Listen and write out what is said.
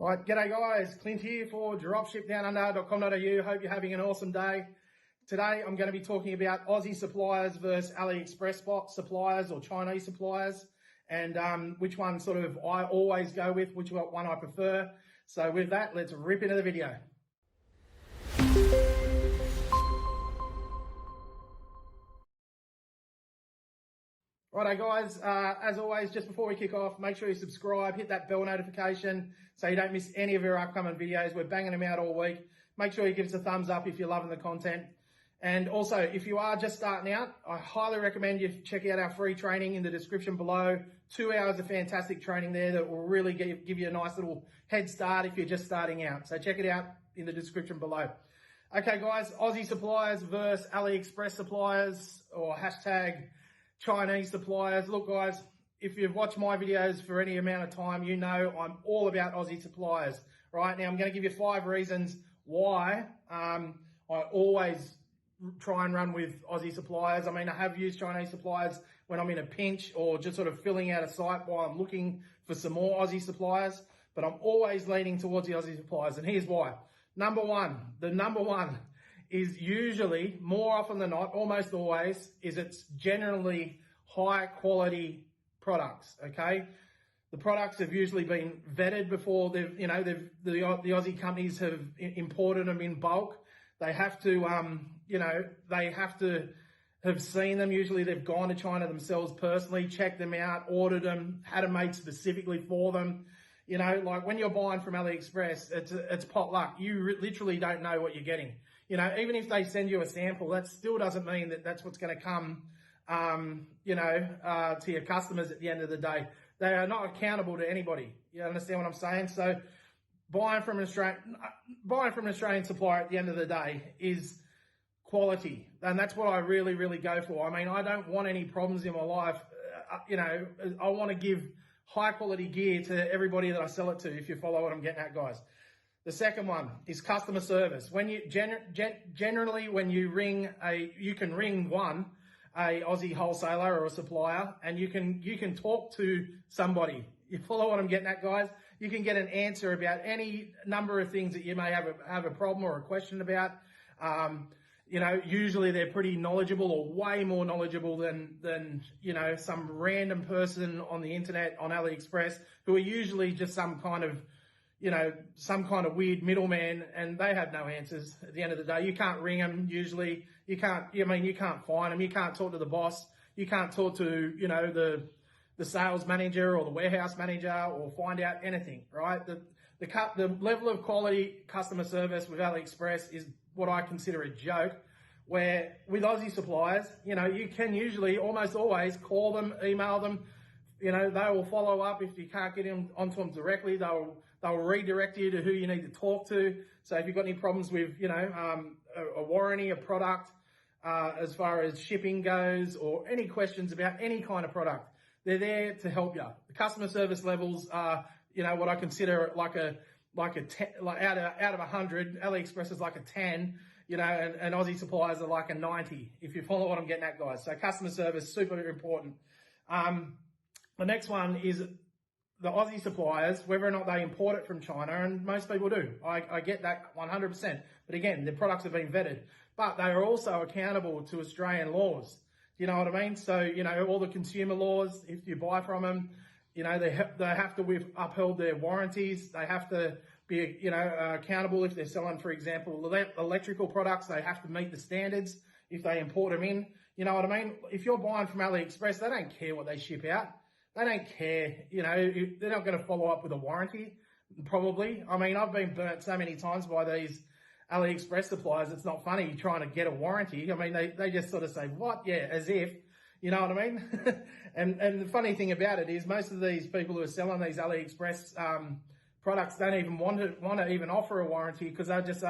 Right, g'day guys, Klint here for dropshipdownunder.com.au. Hope you're having an awesome day. Today I'm going to be talking about Aussie suppliers versus Aliexpress suppliers or Chinese suppliers, and which one sort of I always go with, which one I prefer. So with that, let's rip into the video. Righto guys, as always, just before we kick off, make sure you subscribe, hit that bell notification so you don't miss any of our upcoming videos. We're banging them out all week. Make sure you give us a thumbs up if you're loving the content. And also, if you are just starting out, I highly recommend you check out our free training in the description below. 2 hours of fantastic training there that will really give you a nice little head start if you're just starting out. So check it out in the description below. Okay guys, Aussie suppliers versus Aliexpress suppliers, or hashtag Chinese suppliers. Look guys, if you've watched my videos for any amount of time, you know I'm all about Aussie suppliers. Right now I'm going to give you 5 reasons why I always try and run with Aussie suppliers. I mean, I have used Chinese suppliers when I'm in a pinch or just sort of filling out a site while I'm looking for some more Aussie suppliers, but I'm always leaning towards the Aussie suppliers, and here's why. The number one is usually, more often than not, almost always, is it's generally high quality products, okay? The products have usually been vetted before the Aussie companies have imported them in bulk. They have to, they have to have seen them. Usually they've gone to China themselves personally, checked them out, ordered them, had them made specifically for them. You know, like when you're buying from AliExpress, it's pot luck. You literally don't know what you're getting. You know, even if they send you a sample, that still doesn't mean that that's what's going to come, to your customers at the end of the day. They are not accountable to anybody. You understand what I'm saying? So buying from an Australian supplier at the end of the day is quality. And that's what I really, really go for. I mean, I don't want any problems in my life. I want to give high quality gear to everybody that I sell it to, if you follow what I'm getting at, guys. The second one is customer service. When you generally when you ring you can ring a Aussie wholesaler or a supplier, and you can talk to somebody. You follow what I'm getting at, guys? You can get an answer about any number of things that you may have a problem or a question about. Usually they're pretty knowledgeable, or way more knowledgeable than some random person on the internet on AliExpress, who are usually just some kind of weird middleman, and they have no answers at the end of the day. You can't ring them usually. You can't find them. You can't talk to the boss. You can't talk to, the sales manager or the warehouse manager, or find out anything, right? The level of quality customer service with AliExpress is what I consider a joke, where with Aussie suppliers, you can usually almost always call them, email them. They will follow up. If you can't get onto them directly, they'll redirect you to who you need to talk to. So if you've got any problems with, a warranty, a product, as far as shipping goes, or any questions about any kind of product, they're there to help you. The customer service levels are, what I consider like a 10, like out of 100. AliExpress is like a 10, and Aussie suppliers are like a 90, if you follow what I'm getting at, guys. So customer service, super important. The next one is the Aussie suppliers, whether or not they import it from China, and most people do. I get that 100%. But again, the products have been vetted. But they are also accountable to Australian laws. Do you know what I mean? So, all the consumer laws, if you buy from them, they have to uphold their warranties. They have to be, accountable if they're selling, for example, electrical products. They have to meet the standards if they import them in. You know what I mean? If you're buying from AliExpress, they don't care what they ship out. They don't care, they're not going to follow up with a warranty, probably. I mean, I've been burnt so many times by these AliExpress suppliers, it's not funny trying to get a warranty. I mean, they just sort of say, what? Yeah, as if, you know what I mean? and the funny thing about it is most of these people who are selling these AliExpress products don't even want to even offer a warranty, because they'll just say,